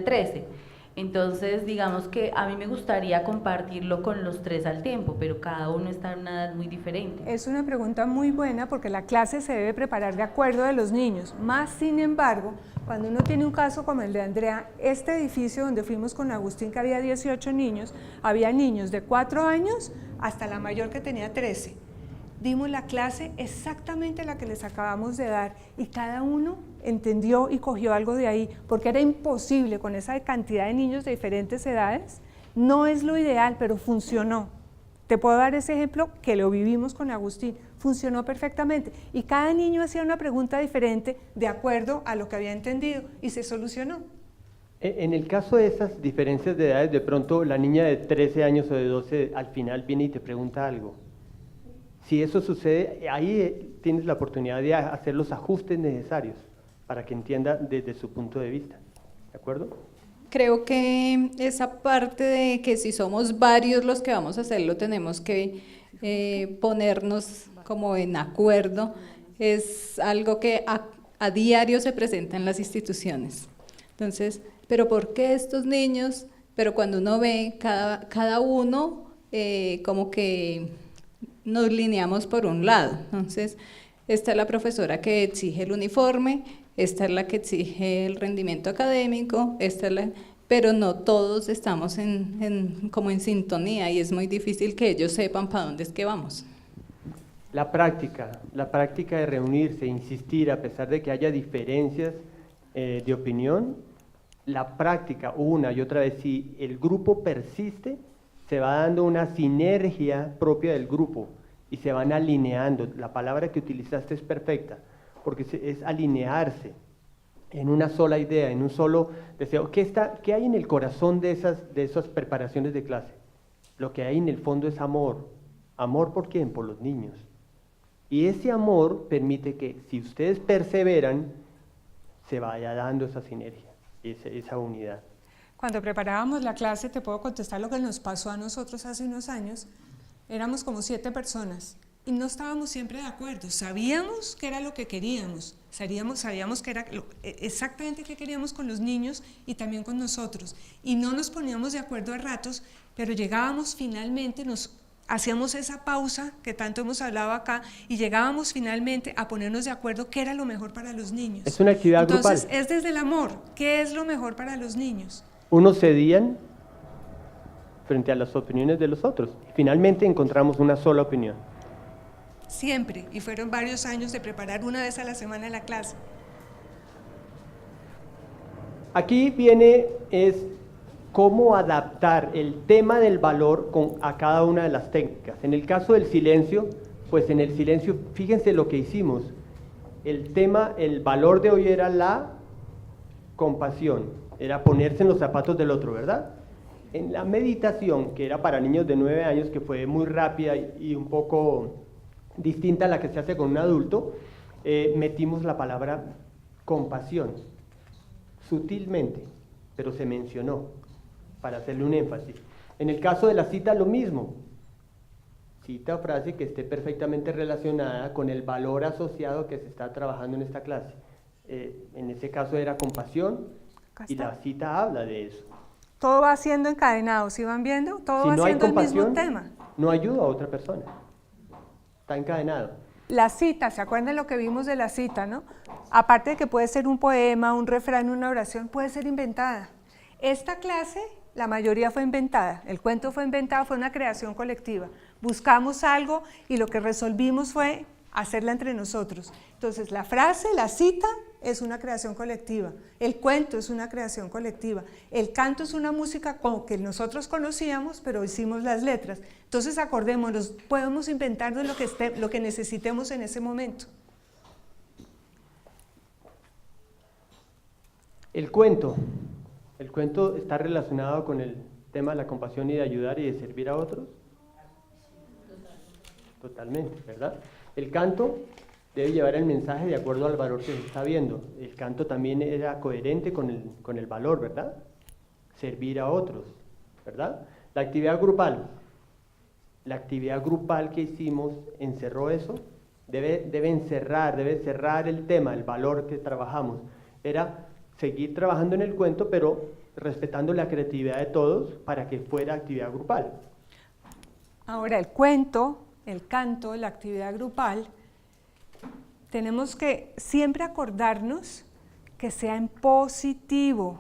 13. Entonces, digamos que a mí me gustaría compartirlo con los tres al tiempo, pero cada uno está en una edad muy diferente. Es una pregunta muy buena porque la clase se debe preparar de acuerdo a los niños. Más sin embargo, cuando uno tiene un caso como el de Andrea, este edificio donde fuimos con Agustín, que había 18 niños, había niños de 4 años hasta la mayor que tenía 13. Dimos la clase exactamente la que les acabamos de dar y cada uno entendió y cogió algo de ahí, porque era imposible con esa cantidad de niños de diferentes edades. No es lo ideal, pero funcionó. Te puedo dar ese ejemplo que lo vivimos con Agustín, funcionó perfectamente y cada niño hacía una pregunta diferente de acuerdo a lo que había entendido y se solucionó. En el caso de esas diferencias de edades, de pronto la niña de 13 años o de 12 al final viene y te pregunta algo. Si eso sucede, ahí tienes la oportunidad de hacer los ajustes necesarios para que entienda desde su punto de vista. ¿De acuerdo? Creo que esa parte de que si somos varios los que vamos a hacerlo, tenemos que ponernos como en acuerdo, es algo que a diario se presenta en las instituciones. Entonces, ¿pero por qué estos niños? Pero cuando uno ve cada uno como que nos lineamos por un lado. Entonces, esta es la profesora que exige el uniforme, esta es la que exige el rendimiento académico, esta es la, pero no todos estamos como en sintonía y es muy difícil que ellos sepan para dónde es que vamos. La práctica de reunirse, insistir, a pesar de que haya diferencias de opinión, la práctica una y otra vez, si el grupo persiste, se va dando una sinergia propia del grupo y se van alineando. La palabra que utilizaste es perfecta, porque es alinearse en una sola idea, en un solo deseo. ¿Qué hay en el corazón de esas preparaciones de clase? Lo que hay en el fondo es amor. ¿Amor por quién? Por los niños. Y ese amor permite que, si ustedes perseveran, se vaya dando esa sinergia, esa unidad. Cuando preparábamos la clase, te puedo contestar lo que nos pasó a nosotros hace unos años. Éramos como 7 personas y no estábamos siempre de acuerdo. Sabíamos que era lo que queríamos, sabíamos que era exactamente qué queríamos con los niños y también con nosotros. Y no nos poníamos de acuerdo a ratos, pero llegábamos finalmente, hacíamos esa pausa que tanto hemos hablado acá y llegábamos finalmente a ponernos de acuerdo qué era lo mejor para los niños. Es una actividad grupal. Entonces, es desde el amor, ¿qué es lo mejor para los niños? Unos cedían frente a las opiniones de los otros. Finalmente encontramos una sola opinión. Siempre, y fueron varios años de preparar una vez a la semana la clase. Aquí es cómo adaptar el tema del valor a cada una de las técnicas. En el caso del silencio, pues en el silencio, fíjense lo que hicimos. El valor de hoy era la compasión, era ponerse en los zapatos del otro, ¿verdad? En la meditación, que era para niños de 9 años, que fue muy rápida y un poco distinta a la que se hace con un adulto, metimos la palabra compasión, sutilmente, pero se mencionó, para hacerle un énfasis. En el caso de la cita, lo mismo. Cita o frase que esté perfectamente relacionada con el valor asociado que se está trabajando en esta clase. En ese caso era compasión y la cita habla de eso. Todo va siendo encadenado, ¿sí van viendo? Todo Si va no hay siendo el mismo compasión, tema. no ayuda a otra persona. Está encadenado. La cita, ¿se acuerdan lo que vimos de la cita, no? Aparte de que puede ser un poema, un refrán, una oración, puede ser inventada. Esta clase, la mayoría fue inventada. El cuento fue inventado, fue una creación colectiva. Buscamos algo y lo que resolvimos fue hacerla entre nosotros. Entonces, la frase, la cita, es una creación colectiva. El cuento es una creación colectiva. El canto es una música que nosotros conocíamos, pero hicimos las letras. Entonces, acordémonos, podemos inventarnos lo que necesitemos en ese momento. El cuento está relacionado con el tema de la compasión y de ayudar y de servir a otros. Totalmente, ¿verdad? El canto debe llevar el mensaje de acuerdo al valor que se está viendo. El canto también era coherente con el valor, ¿verdad? Servir a otros, ¿verdad? La actividad grupal que hicimos encerró eso, debe cerrar el tema, el valor que trabajamos. Era seguir trabajando en el cuento, pero respetando la creatividad de todos para que fuera actividad grupal. Ahora, el cuento, el canto, la actividad grupal, tenemos que siempre acordarnos que sea en positivo,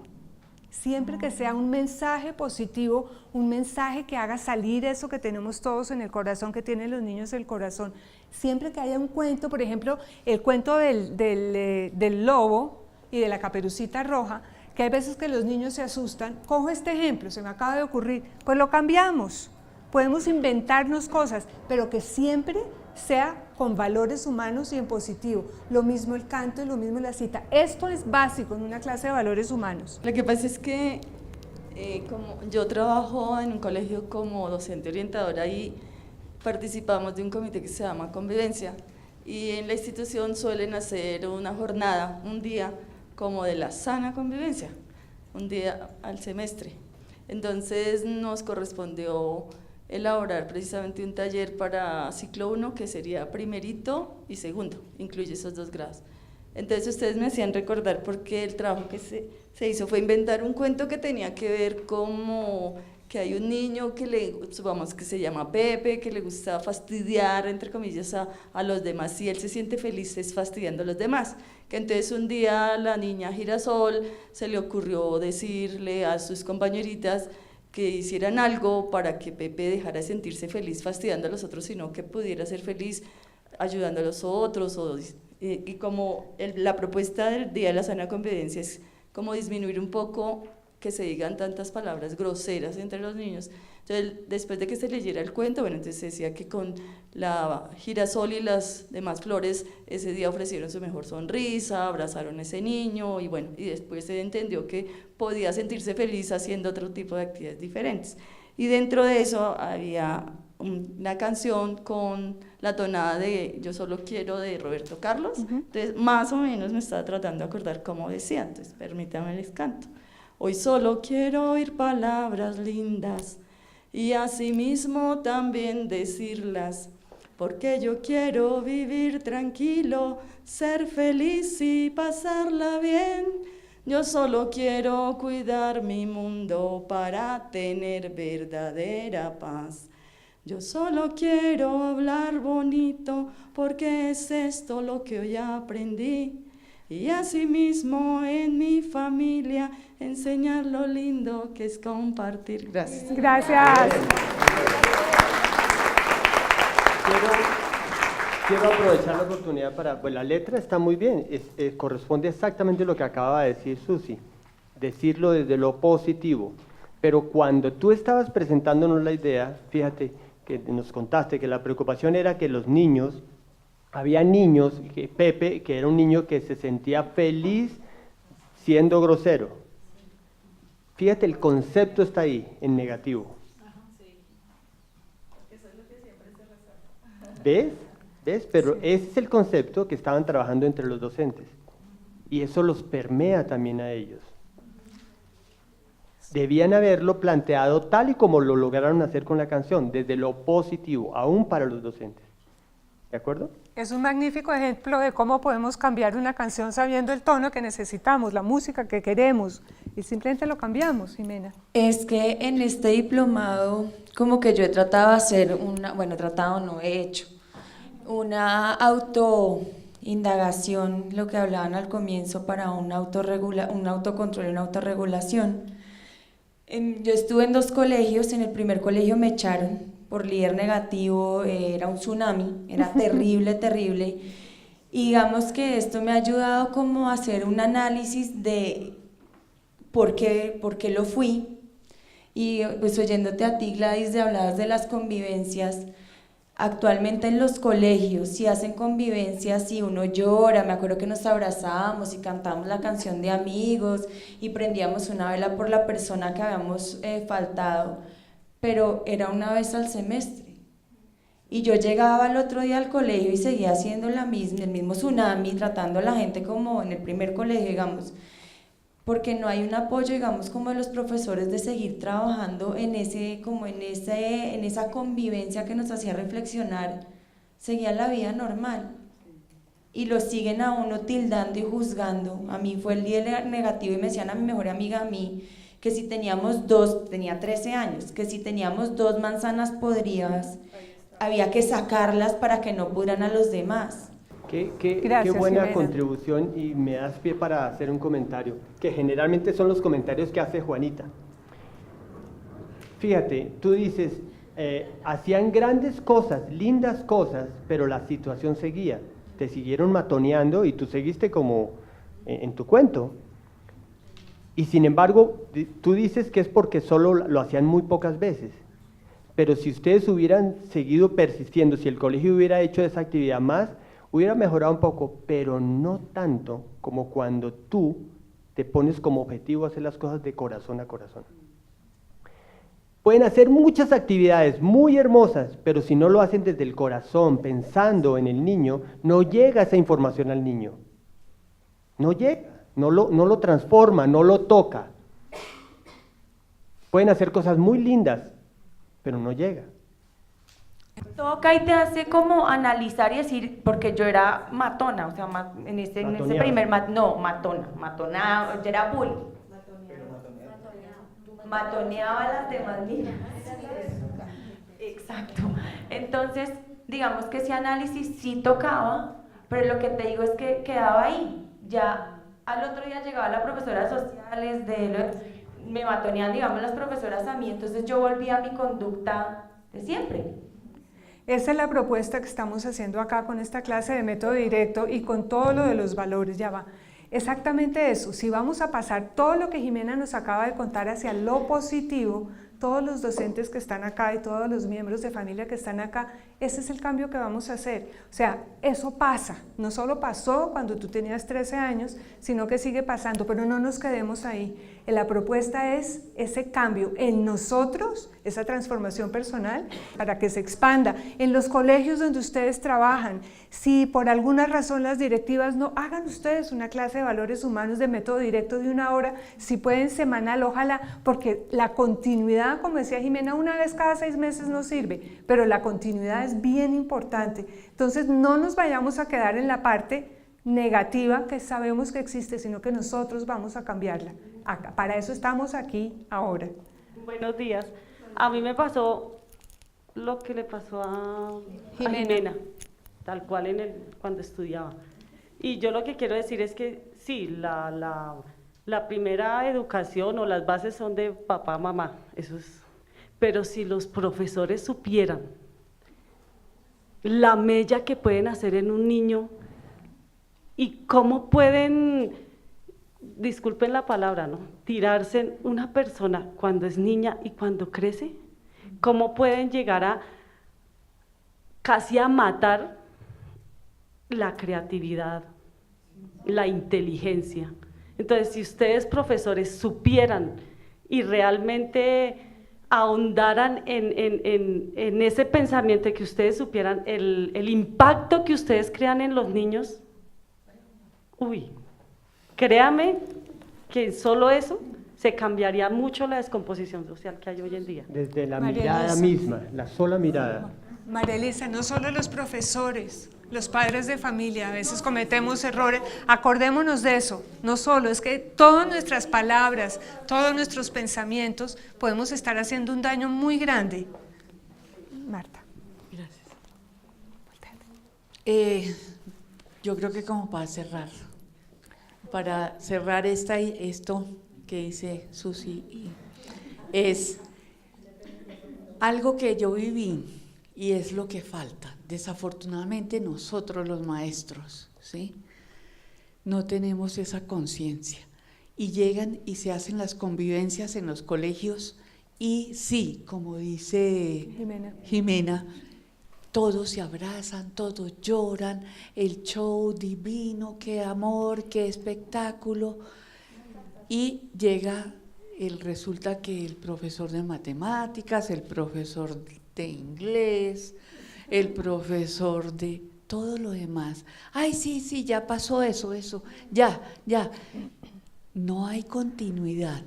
siempre que sea un mensaje positivo, un mensaje que haga salir eso que tenemos todos en el corazón, que tienen los niños en el corazón. Siempre que haya un cuento, por ejemplo, el cuento del lobo y de la caperucita roja, que hay veces que los niños se asustan. Cojo este ejemplo, se me acaba de ocurrir, pues lo cambiamos. Podemos inventarnos cosas, pero que siempre sea con valores humanos y en positivo. Lo mismo el canto y lo mismo la cita. Esto es básico en una clase de valores humanos. Lo que pasa es que como yo trabajo en un colegio como docente orientadora y participamos de un comité que se llama Convivencia, y en la institución suelen hacer una jornada, un día como de la sana convivencia, un día al semestre. Entonces nos correspondió elaborar precisamente un taller para ciclo 1 que sería primerito y segundo, incluye esos 2 grados. Entonces ustedes me hacían recordar porque el trabajo que se hizo fue inventar un cuento que tenía que ver como que hay un niño que supongamos que se llama Pepe, que le gusta fastidiar, entre comillas, a los demás, y él se siente feliz es fastidiando a los demás. Que entonces un día a la niña Girasol se le ocurrió decirle a sus compañeritas que hicieran algo para que Pepe dejara de sentirse feliz fastidiando a los otros, sino que pudiera ser feliz ayudando a los otros. Y como la propuesta del Día de la Sana Convivencia es como disminuir un poco que se digan tantas palabras groseras entre los niños. Entonces, después de que se leyera el cuento, bueno, entonces se decía que con la girasol y las demás flores ese día ofrecieron su mejor sonrisa, abrazaron a ese niño y bueno, y después se entendió que podía sentirse feliz haciendo otro tipo de actividades diferentes. Y dentro de eso había una canción con la tonada de Yo solo quiero de Roberto Carlos. Entonces, más o menos me estaba tratando de acordar cómo decía, entonces permítanme les canto. Hoy solo quiero oír palabras lindas y asimismo también decirlas, porque yo quiero vivir tranquilo, ser feliz y pasarla bien. Yo solo quiero cuidar mi mundo para tener verdadera paz. Yo solo quiero hablar bonito porque es esto lo que hoy aprendí. Y asimismo en mi familia enseñar lo lindo que es compartir. Gracias. Gracias. Quiero aprovechar la oportunidad para, pues la letra está muy bien, corresponde exactamente a lo que acaba de decir Susi, decirlo desde lo positivo, pero cuando tú estabas presentándonos la idea, fíjate que nos contaste que la preocupación era que los niños, había niños, que Pepe, que era un niño que se sentía feliz siendo grosero. Fíjate, el concepto está ahí, en negativo. ¿Ves? ¿Ves? Pero ese es el concepto que estaban trabajando entre los docentes. Y eso los permea también a ellos. Debían haberlo planteado tal y como lo lograron hacer con la canción, desde lo positivo, aún para los docentes. ¿De acuerdo? Es un magnífico ejemplo de cómo podemos cambiar una canción sabiendo el tono que necesitamos, la música que queremos, y simplemente lo cambiamos, Jimena. Es que en este diplomado, como que yo he tratado de hacer he hecho una autoindagación, lo que hablaban al comienzo, para un autocontrol y una autorregulación. Yo estuve en 2 colegios, en el primer colegio me echaron por líder negativo, era un tsunami, era terrible, terrible, y digamos que esto me ha ayudado como a hacer un análisis de por qué lo fui, y pues oyéndote a ti, Gladys, de hablabas de las convivencias. Actualmente en los colegios, si hacen convivencias y uno llora, me acuerdo que nos abrazábamos y cantábamos la canción de amigos y prendíamos una vela por la persona que habíamos faltado, pero era una vez al semestre. Y yo llegaba al otro día al colegio y seguía haciendo el mismo tsunami, tratando a la gente como en el primer colegio, digamos, porque no hay un apoyo, digamos, como de los profesores de seguir trabajando en esa convivencia que nos hacía reflexionar. Seguía la vida normal y lo siguen a uno tildando y juzgando. A mí fue el día negativo y me decían a mi mejor amiga, a mí, que si teníamos dos, tenía 13 años, que si teníamos 2 manzanas podridas, había que sacarlas para que no pudran a los demás. Qué Gracias, buena Jimena. contribución, y me das pie para hacer un comentario, que generalmente son los comentarios que hace Juanita. Fíjate, tú dices, hacían grandes cosas, lindas cosas, pero la situación seguía. Te siguieron matoneando y tú seguiste como en tu cuento. Y sin embargo, tú dices que es porque solo lo hacían muy pocas veces. Pero si ustedes hubieran seguido persistiendo, si el colegio hubiera hecho esa actividad más, hubiera mejorado un poco, pero no tanto como cuando tú te pones como objetivo hacer las cosas de corazón a corazón. Pueden hacer muchas actividades muy hermosas, pero si no lo hacen desde el corazón, pensando en el niño, no llega esa información al niño. No llega, no lo transforma, no lo toca. Pueden hacer cosas muy lindas, pero no llega. Toca y te hace como analizar y decir, porque yo era matona, o sea, en ese Matoneaba. primer, matona, yo era bully. Matoneaba a las demás niñas. Exacto. Entonces, digamos que ese análisis sí tocaba, pero lo que te digo es que quedaba ahí. Ya al otro día llegaba la profesora sociales, me matoneaban, digamos, las profesoras a mí, entonces yo volvía a mi conducta de siempre. Esa es la propuesta que estamos haciendo acá con esta clase de método directo y con todo lo de los valores, ya va. Exactamente eso, si vamos a pasar todo lo que Jimena nos acaba de contar hacia lo positivo, todos los docentes que están acá y todos los miembros de familia que están acá, ese es el cambio que vamos a hacer. O sea, eso pasa, no solo pasó cuando tú tenías 13 años, sino que sigue pasando, pero no nos quedemos ahí. La propuesta es ese cambio en nosotros, esa transformación personal, para que se expanda. En los colegios donde ustedes trabajan, si por alguna razón las directivas no, hagan ustedes una clase de valores humanos de método directo de 1 hora, si pueden semanal, ojalá, porque la continuidad, como decía Jimena, una vez cada 6 meses no sirve, pero la continuidad es bien importante. Entonces no nos vayamos a quedar en la parte negativa que sabemos que existe, sino que nosotros vamos a cambiarla. Para eso estamos aquí ahora. Buenos días. A mí me pasó lo que le pasó a Jimena, tal cual cuando estudiaba. Y yo lo que quiero decir es que sí, la primera educación o las bases son de papá, mamá, eso es. Pero si los profesores supieran la mella que pueden hacer en un niño y cómo pueden, disculpen la palabra, ¿no?, tirarse en una persona cuando es niña y cuando crece, cómo pueden llegar a casi a matar la creatividad, la inteligencia. Entonces, si ustedes profesores supieran y realmente ahondaran en ese pensamiento, que ustedes supieran el impacto que ustedes crean en los niños, uy, créame que solo eso se cambiaría mucho la descomposición social que hay hoy en día. Desde la María mirada Elisa. misma, la sola mirada. María Elisa, no solo los profesores, los padres de familia, a veces cometemos errores, acordémonos de eso, no solo, es que todas nuestras palabras, todos nuestros pensamientos, podemos estar haciendo un daño muy grande. Marta. Yo creo que como para cerrar esto que dice Susi, es algo que yo viví y es lo que falta. Desafortunadamente nosotros los maestros, ¿sí?, no tenemos esa conciencia y llegan y se hacen las convivencias en los colegios y sí, como dice Jimena, todos se abrazan, todos lloran, el show divino, qué amor, qué espectáculo, y resulta que el profesor de matemáticas, el profesor de inglés, el profesor de todo lo demás, ay, sí, ya pasó eso, ya. No hay continuidad,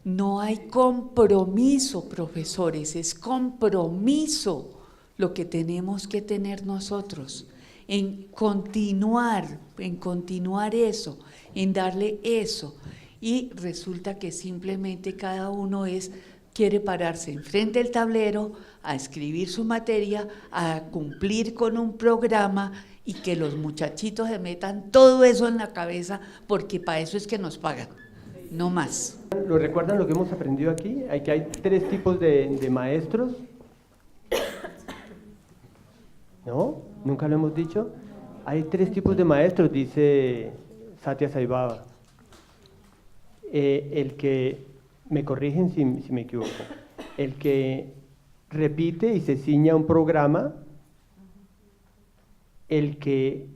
no hay compromiso, profesores, es compromiso lo que tenemos que tener nosotros, en continuar eso, en darle eso. y resulta que simplemente cada uno quiere pararse enfrente del tablero a escribir su materia, a cumplir con un programa y que los muchachitos se metan todo eso en la cabeza porque para eso es que nos pagan, no más. ¿Lo recuerdan lo que hemos aprendido aquí? Que hay 3 tipos de maestros. ¿No? ¿Nunca lo hemos dicho? Hay 3 tipos de maestros, dice Satya Sai Baba. El que, me corrigen si me equivoco, el que repite y se ciña a un programa, el que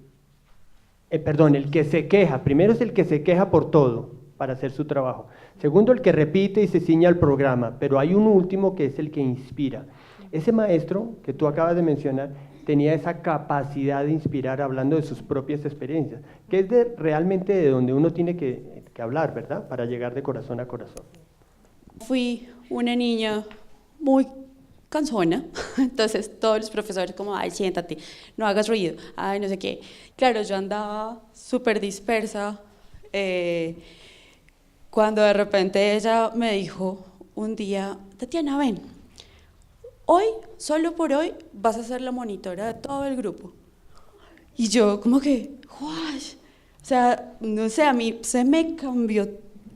se queja, primero es el que se queja por todo para hacer su trabajo, segundo el que repite y se ciña al programa, pero hay un último que es el que inspira. Ese maestro que tú acabas de mencionar tenía esa capacidad de inspirar hablando de sus propias experiencias, que es realmente de donde uno tiene que hablar, ¿verdad? Para llegar de corazón a corazón. Fui una niña muy cansona, entonces todos los profesores como, ay, siéntate, no hagas ruido, ay, no sé qué. Claro, yo andaba súper dispersa, cuando de repente ella me dijo un día, Tatiana, ven, hoy, solo por hoy, vas a ser la monitora de todo el grupo. Y yo como que, ¡guay! O sea, no sé, a mí se me cambió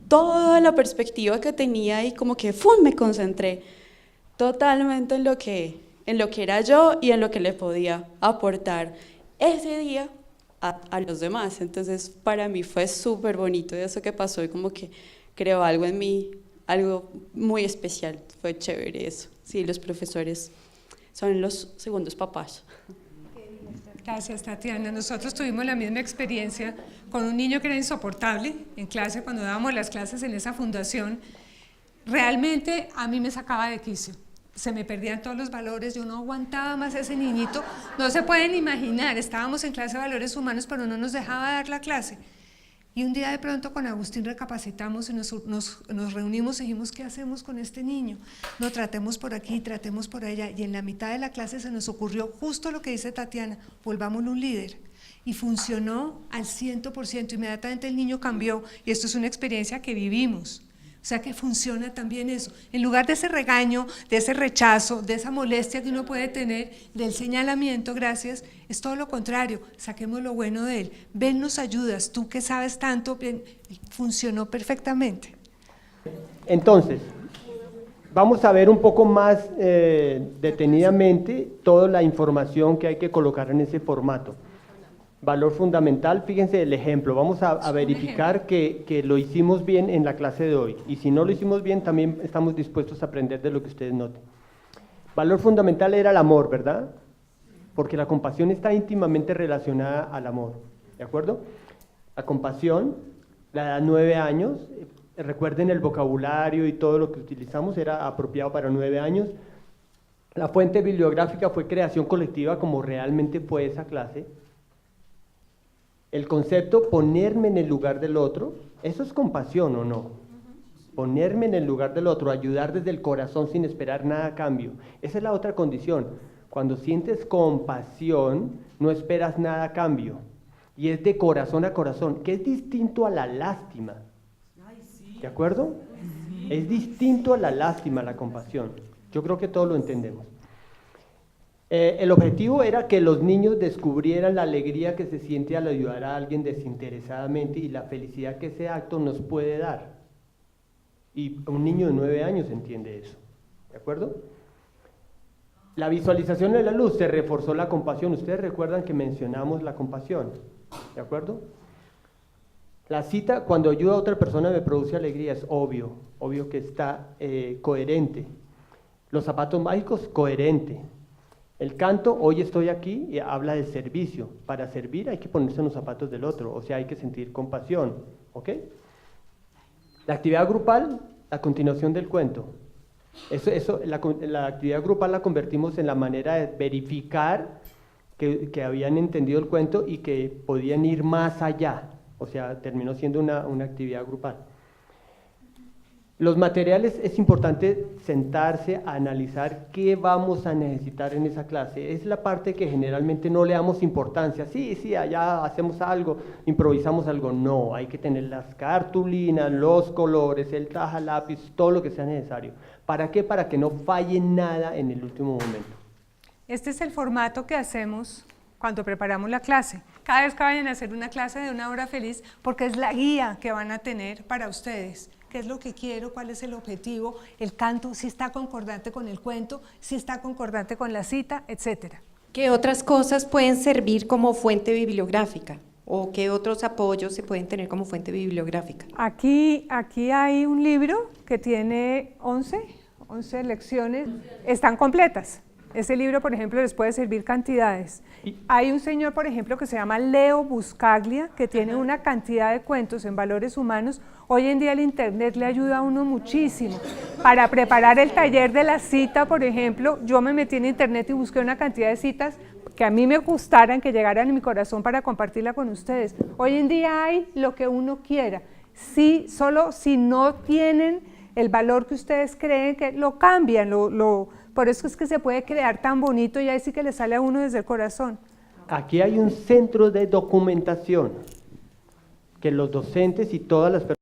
toda la perspectiva que tenía y como que ¡fum! Me concentré totalmente en lo que era yo y en lo que le podía aportar ese día a los demás. Entonces, para mí fue súper bonito eso que pasó y como que creó algo en mí, algo muy especial. Fue chévere eso. Sí, los profesores son los segundos papás. Gracias, Tatiana. Nosotros tuvimos la misma experiencia con un niño que era insoportable en clase, cuando dábamos las clases en esa fundación. Realmente a mí me sacaba de quicio. Se me perdían todos los valores, yo no aguantaba más a ese niñito. No se pueden imaginar, estábamos en clase de valores humanos, pero no nos dejaba dar la clase. Y un día de pronto con Agustín recapacitamos y nos reunimos y dijimos, ¿qué hacemos con este niño? No, tratemos por aquí, tratemos por allá. Y en la mitad de la clase se nos ocurrió justo lo que dice Tatiana, volvámoslo un líder. Y funcionó al 100%, inmediatamente el niño cambió. Y esto es una experiencia que vivimos. O sea que funciona también eso. En lugar de ese regaño, de ese rechazo, de esa molestia que uno puede tener, del señalamiento, gracias, es todo lo contrario. Saquemos lo bueno de él. Ven, nos ayudas, tú que sabes tanto, bien, funcionó perfectamente. Entonces, vamos a ver un poco más detenidamente toda la información que hay que colocar en ese formato. Valor fundamental, fíjense el ejemplo, vamos a verificar que lo hicimos bien en la clase de hoy, y si no lo hicimos bien también estamos dispuestos a aprender de lo que ustedes noten. Valor fundamental era el amor, ¿verdad? Porque la compasión está íntimamente relacionada al amor, ¿de acuerdo? La compasión, la edad 9 años, recuerden el vocabulario y todo lo que utilizamos era apropiado para 9 años. La fuente bibliográfica fue creación colectiva, como realmente fue esa clase. El concepto ponerme en el lugar del otro, ¿eso es compasión o no? Ponerme en el lugar del otro, ayudar desde el corazón sin esperar nada a cambio. Esa es la otra condición. Cuando sientes compasión, no esperas nada a cambio. Y es de corazón a corazón, que es distinto a la lástima. ¿De acuerdo? Es distinto a la lástima, la compasión. Yo creo que todos lo entendemos. El objetivo era que los niños descubrieran la alegría que se siente al ayudar a alguien desinteresadamente y la felicidad que ese acto nos puede dar. Y un niño de 9 años entiende eso, ¿de acuerdo? La visualización de la luz, se reforzó la compasión. Ustedes recuerdan que mencionamos la compasión, ¿de acuerdo? La cita, cuando ayuda a otra persona me produce alegría, es obvio que está coherente. Los zapatos mágicos, coherente. El canto, hoy estoy aquí, y habla de servicio. Para servir hay que ponerse en los zapatos del otro, o sea, hay que sentir compasión, ¿ok? La actividad grupal, la continuación del cuento. La actividad grupal la convertimos en la manera de verificar que habían entendido el cuento y que podían ir más allá, o sea, terminó siendo una actividad grupal. Los materiales, es importante sentarse a analizar qué vamos a necesitar en esa clase. Es la parte que generalmente no le damos importancia. Sí, allá hacemos algo, improvisamos algo. No, hay que tener las cartulinas, los colores, el taja lápiz, todo lo que sea necesario. ¿Para qué? Para que no falle nada en el último momento. Este es el formato que hacemos cuando preparamos la clase. Cada vez que vayan a hacer una clase de una hora feliz, porque es la guía que van a tener para ustedes. ¿Qué es lo que quiero? ¿Cuál es el objetivo? El canto, si está concordante con el cuento, si está concordante con la cita, etcétera. ¿Qué otras cosas pueden servir como fuente bibliográfica? ¿O qué otros apoyos se pueden tener como fuente bibliográfica? Aquí hay un libro que tiene 11 lecciones, están completas. Ese libro, por ejemplo, les puede servir cantidades. Hay un señor, por ejemplo, que se llama Leo Buscaglia, que tiene una cantidad de cuentos en valores humanos. Hoy en día el internet le ayuda a uno muchísimo. Para preparar el taller de la cita, por ejemplo, yo me metí en internet y busqué una cantidad de citas que a mí me gustaran, que llegaran a mi corazón para compartirla con ustedes. Hoy en día hay lo que uno quiera. Sí, solo si no tienen el valor que ustedes creen, que lo cambian, por eso es que se puede crear tan bonito y ahí sí que le sale a uno desde el corazón. Aquí hay un centro de documentación que los docentes y todas las personas